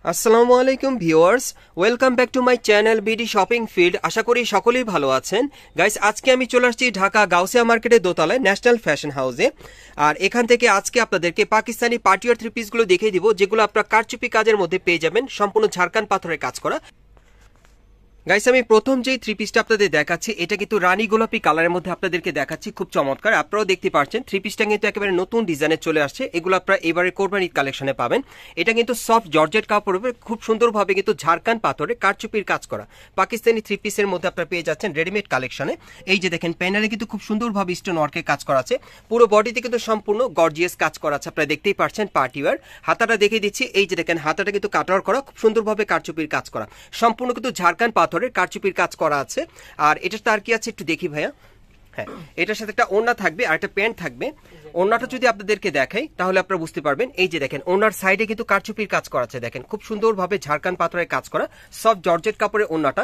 আসসালামু আলাইকুম viewers, welcome back to my channel BD shopping field. আশা করি সকলেই ভালো আছেন। গাইস, আজকে আমি চলে আসছি ঢাকা গাউসিয়া মার্কেটের দোতলায় ন্যাশনাল ফ্যাশন হাউসে। আর এখান থেকে আজকে আপনাদেরকে পাকিস্তানি পার্টিওয়ার থ্রি পিসগুলো দেখিয়ে দিব, যেগুলো আপনারা কারচুপি কাজের মধ্যে পেয়ে যাবেন, সম্পূর্ণ ঝাড়খান পাথরের কাজ করা। গাইস, আমি প্রথম যে থ্রি পিসটা আপনাদের দেখাচ্ছি, এটা কিন্তু রানী গোলাপি কালারের মধ্যে আপনাদেরকে দেখাচ্ছি, খুব চমৎকার। আপনারাও দেখতে পাচ্ছেন থ্রি পিসটা কিন্তু একেবারে নতুন ডিজাইনে চলে আসছে। এগুলো আপনারা এবারে কোরবানি ঈদ কালেকশনে পাবেন। এটা কিন্তু সফট জর্জেট কাপড়ের উপরে খুব সুন্দরভাবে কিন্তু ঝাড়খান পাথরে কারচুপির কাজ করা পাকিস্তানি থ্রি পিসের মধ্যে আপনারা পেয়ে যাচ্ছেন রেডিমেড কালেকশনে। এই যে দেখেন, প্যানেলে কিন্তু খুব সুন্দরভাবে স্টোন ওয়ার্কের কাজ করা আছে, পুরো বডিতে কিন্তু সম্পূর্ণ গর্জিয়াস কাজ করা আছে। আপনারা দেখতেই পাচ্ছেন পার্টিওয়ার। হাতাটা দেখিয়ে দিচ্ছি, এই যে দেখেন হাতাটা কিন্তু কাটওয়ার করা, খুব সুন্দরভাবে কারচুপির কাজ করা, সম্পূর্ণ কিন্তু ঝাড়খান পাথরের কারচুপির কাজ করা আছে। আর এটা তার কি আছে একটু দেখি ভাইয়া। হ্যাঁ, এটার সাথে একটা ওড়না থাকবে আর একটা প্যান্ট থাকবে। ওড়নাটা যদি আপনাদেরকে দেখাই তাহলে আপনারা বুঝতে পারবেন। এই যে দেখেন, ওড়নার সাইডে কিন্তু কারচুপির কাজ করা আছে, দেখেন খুব সুন্দরভাবে ঝাড়খান পাথরের কাজ করা, সফট জর্জেট কাপড়ের ওড়নাটা।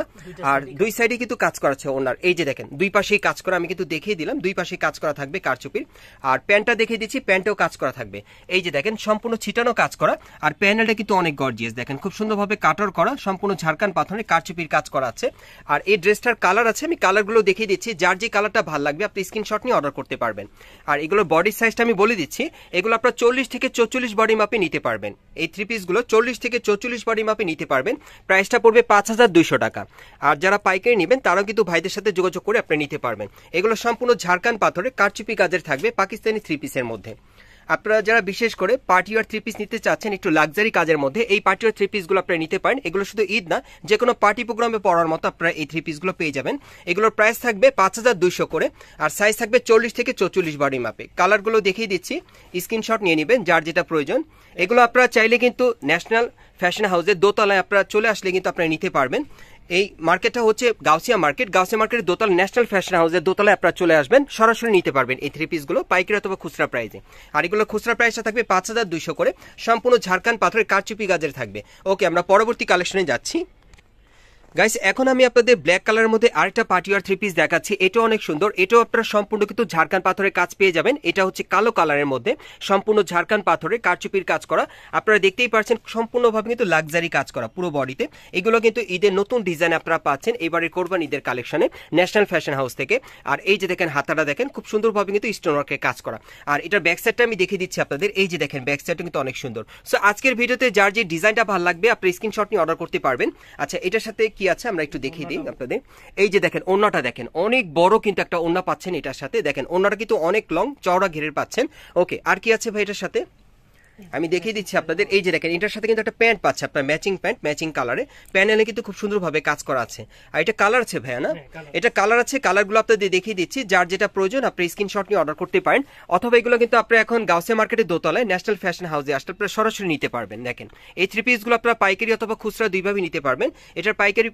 আর দুই সাইডে কিন্তু কাজ করা আছে ওড়নার। এই যে দেখেন, দুই পাশেই কাজ করা, আমি কিন্তু দেখিয়ে দিলাম, দুই পাশেই কাজ করা থাকবে কারচুপির। আর প্যান্টটা দেখিয়ে দিচ্ছি, প্যান্টেও কাজ করা থাকবে। এই যে দেখেন, সম্পূর্ণ ছিটানো কাজ করা। আর প্যানেলটা কিন্তু অনেক গর্জিয়াস, দেখেন খুব সুন্দরভাবে কাটর করা, সম্পূর্ণ ঝাড়খান পাথরের কারচুপির কাজ করা আছে। আর এই ড্রেসটার কালার আছে, আমি কালারগুলো দেখিয়ে দিচ্ছি, যার যে কালারটা ভালো লাগবে আপনি স্ক্রিনশট নিয়ে অর্ডার করতে পারবেন। আর এগুলোর বডি সাইজটা আমি বলে দিচ্ছি, এগুলো আপনার 40 থেকে 44 বডি মাপে নিতে পারবেন। এই থ্রি পিসগুলো 40 থেকে 44 বডি মাপে নিতে পারবেন। প্রাইসটা পড়বে 5200 টাকা। আর যারা পাইকারি নেবেন তারাও কিন্তু ভাইদের সাথে যোগাযোগ করে আপনি নিতে পারবেন। এগুলো সম্পূর্ণ ঝাড়খান পাথরে কারচুপি কাজের থাকবে পাকিস্তানি থ্রি পিসের মধ্যে। আপনারা যারা বিশেষ করে পার্টিওয়ার থ্রি পিস নিতে চাচ্ছেন একটু লাক্সারি কাজের মধ্যে, এই পার্টিওয়ার থ্রি পিসগুলো আপনারা নিতে পারেন। এগুলো শুধু ঈদ না, যে কোনো পার্টি প্রোগ্রামে পড়ার মতো আপনারা এই থ্রি পিসগুলো পেয়ে যাবেন। এগুলোর প্রাইস থাকবে 5200 করে, আর সাইজ থাকবে 40 থেকে 44 বডি মাপে। কালারগুলো দেখিয়ে দিচ্ছি, স্ক্রিনশট নিয়ে নেবেন যার যেটা প্রয়োজন। এগুলো আপনারা চাইলে কিন্তু ন্যাশনাল ফ্যাশন হাউসের দোতলায় আপনারা চলে আসলে কিন্তু আপনারা নিতে পারবেন। এই মার্কেটটা হচ্ছে গাউসিয়া মার্কেট। গাউসিয়া মার্কেটের দোতলা ন্যাশনাল ফ্যাশন হাউসের দোতলায় আপনারা চলে আসবেন, সরাসরি নিতে পারবেন এই থ্রি পিসগুলো পাইকারি অথবা খুচরা প্রাইসে। আর এগুলো খুচরা প্রাইসটা থাকবে 5200 করে, সম্পূর্ণ ঝাড়খান পাথরের কারচুপি গাজের থাকবে। ওকে, আমরা পরবর্তী কালেকশনে যাচ্ছি। গাইস, এখন আমি আপনাদের ব্ল্যাক কালারের মধ্যে আরেকটা পার্টিওয়ার থ্রি পিস দেখাচ্ছি। এটাও অনেক সুন্দর, এটাও আপনারা সম্পূর্ণ কিন্তু ঝাড়খান পাথরের কাজ পেয়ে যাবেন। এটা হচ্ছে কালো কালারের মধ্যে সম্পূর্ণ ঝাড়খান পাথরের কারচুপির কাজ করা। আপনারা দেখতেই পাচ্ছেন সম্পূর্ণভাবে কিন্তু লাক্সারি কাজ করা পুরো বডিতে। এগুলো কিন্তু ঈদের নতুন ডিজাইন আপনারা পাচ্ছেন এবারে কোরবানি ঈদের কালেকশনে ন্যাশনাল ফ্যাশন হাউস থেকে। আর এই যে দেখেন, হাতাটা দেখেন খুব সুন্দরভাবে কিন্তু স্টোন ওয়ার্কের কাজ করা। আর এটার ব্যাক সাইডটা আমি দেখিয়ে দিচ্ছি আপনাদের। এই যে দেখেন, ব্যাক সাইডটা কিন্তু অনেক সুন্দর। সো আজকের ভিডিওতে যার যে ডিজাইনটা ভালো লাগবে আপনি স্ক্রিনশট নিয়ে অর্ডার করতে পারবেন। আচ্ছা, এটার সাথে কি আছে আমরা একটু দেখিয়ে দিই আপনাদের। এই যে দেখেন, ওড়নাটা দেখেন অনেক বড় কিন্তু একটা ওড়না পাচ্ছেন এটার সাথে। দেখেন ওড়নাটা কিন্তু অনেক লং, চওড়া ঘেরের পাচ্ছেন। ওকে, আর কি আছে ভাই এটার সাথে আমি দেখিয়ে দিচ্ছি আপনাদের। এই যে দেখেন, এটার সাথে কিন্তু একটা প্যান্ট পাচ্ছে আপনার, ম্যাচিং প্যান্ট, ম্যাচিং কালারে। প্যানেলে কিন্তু খুব সুন্দরভাবে কাজ করা আছে। আর এটা কালার আছে ভাইয়া না, এটা কালার আছে। কালারগুলো আপনাদের দেখিয়ে দিচ্ছি, যার যেটা প্রয়োজন আপনি স্ক্রিনশট নিয়ে অর্ডার করতে পারেন। অথবা এগুলো কিন্তু আপনারা এখন গাউসিয়া মার্কেটের দোতলায় ন্যাশনাল ফ্যাশন হাউসে আসলে আপনারা সরাসরি নিতে পারবেন। দেখেন, এই থ্রি পিসগুলো আপনারা পাইকারি অথবা খুচরা দুইভাবে নিতে পারবেন। এটার পাইকারি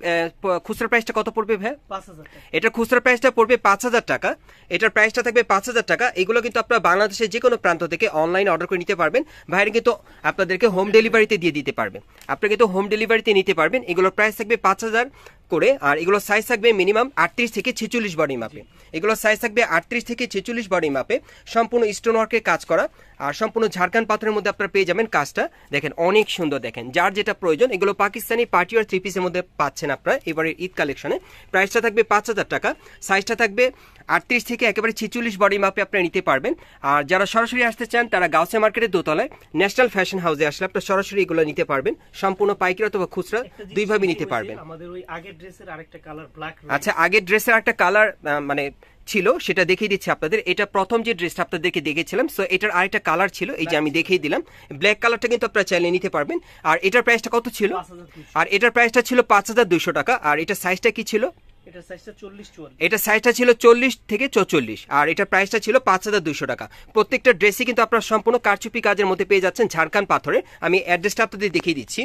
খুচরা প্রাইসটা কত পড়বে ভাই? 5000 টাকা। এটার খুচরা প্রাইসটা পড়বে 5000 টাকা। এটার প্রাইসটা থাকবে 5000 টাকা। এগুলো কিন্তু আপনারা বাংলাদেশের যে কোনো প্রান্ত থেকে অনলাইনে অর্ডার করে নিতে পারবেন। ভাইরা কিন্তু আপনাদেরকে হোম ডেলিভারিতে দিয়ে দিতে পারবে। আপনি কিন্তু হোম ডেলিভারিতে নিতে পারবেন। এগুলোর প্রাইস থাকবে 5000 করে। আর এগুলো সাইজ থাকবে মিনিমাম 38 থেকে 46 বডি মাপে। এগুলো সাইজ থাকবে 38 থেকে 46 বডি মাপে, সম্পূর্ণ স্টোন ওয়ার্কের কাজ করা। আর সম্পূর্ণ ঝাড়খান পাথরের মধ্যে আপনারা পেয়ে যাবেন কাজটা। দেখেন অনেক সুন্দর, দেখেন যার যেটা প্রয়োজন। এগুলো পাকিস্তানি পার্টিওয়ার থ্রি পিসের মধ্যে পাচ্ছেন আপনারা এবারে ঈদ কালেকশনে। প্রাইসটা থাকবে 5000 টাকা। সাইজটা থাকবে 38 থেকে একেবারে 46 বডি মাপে আপনারা নিতে পারবেন। আর যারা সরাসরি আসতে চান তারা গাউসিয়া মার্কেটের দোতলায় ন্যাশনাল ফ্যাশন হাউসে আসলে আপনারা সরাসরি এগুলো নিতে পারবেন। সম্পূর্ণ পাইকারি অথবা খুচরা দুইভাবে নিতে পারবেন। আমাদের ওই আগের ড্রেসের আরেকটা কালার ব্ল্যাক। আচ্ছা, আগের ড্রেসের একটা কালার মানে ছিল, সেটা দেখিয়ে দিচ্ছি আপনাদের। এটা প্রথম যে ড্রেসটা আপনাদেরকে দেখেছিলাম, সো এটার আরেকটা কালার ছিল, এই যে আমি দেখিয়ে দিলাম। ব্ল্যাক কালারটা কিন্তু আপনারা চাইলে নিতে পারবেন। আর এটার প্রাইসটা কত ছিল? আর এটার প্রাইসটা ছিল 5200 টাকা। আর এটা সাইজটা কি ছিল? এটা সাইজটা ছিল 40 থেকে 44। আর এটা প্রাইসটা ছিল 5200 টাকা। প্রত্যেকটা ড্রেসই কিন্তু আপনারা সম্পূর্ণ কারচুপি কাজের মধ্যে পেয়ে যাচ্ছেন ঝাড়খান পাথরে। আমি অ্যাড্রেসটা আপনাদের দেখিয়ে দিচ্ছি।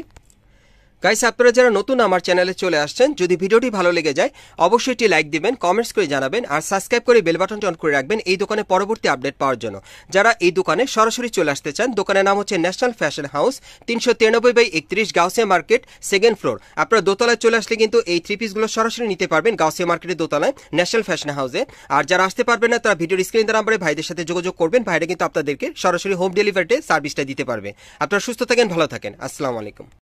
গাইস, আপনারা যারা নতুন আমার চ্যানেলে চলে আসছেন, যদি ভিডিওটি ভালো লেগে যায় অবশ্যই একটি লাইক দিবেন, কমেন্টস করে জানাবেন, আর সাবস্ক্রাইব করে বেল বাটনটি অন করে রাখবেন এই দোকানে পরবর্তী আপডেট পাওয়ার জন্য। যারা এই দোকানে সরাসরি চলে আসতে চান, দোকানের নাম হচ্ছে national fashion house, 393/31 Gausia market, second floor. আপনারা দোতলায় চলে আসলে কিন্তু এই থ্রি পিসগুলো সরাসরি নিতে পারবেন গাউসিয়া মার্কেটের দোতলায় ন্যাশনাল ফ্যাশন হাউসে। আর যারা আসতে পারবেন না তারা ভিডিওর স্ক্রিনের নাম্বারে ভাইদের সাথে যোগাযোগ করবেন। ভাইরা কিন্তু আপনাদেরকে সরাসরি হোম ডেলিভারিতে সার্ভিসটা দিতে পারবে। আপনারা সুস্থ থাকেন, ভালো থাকেন। আসসালামু আলাইকুম।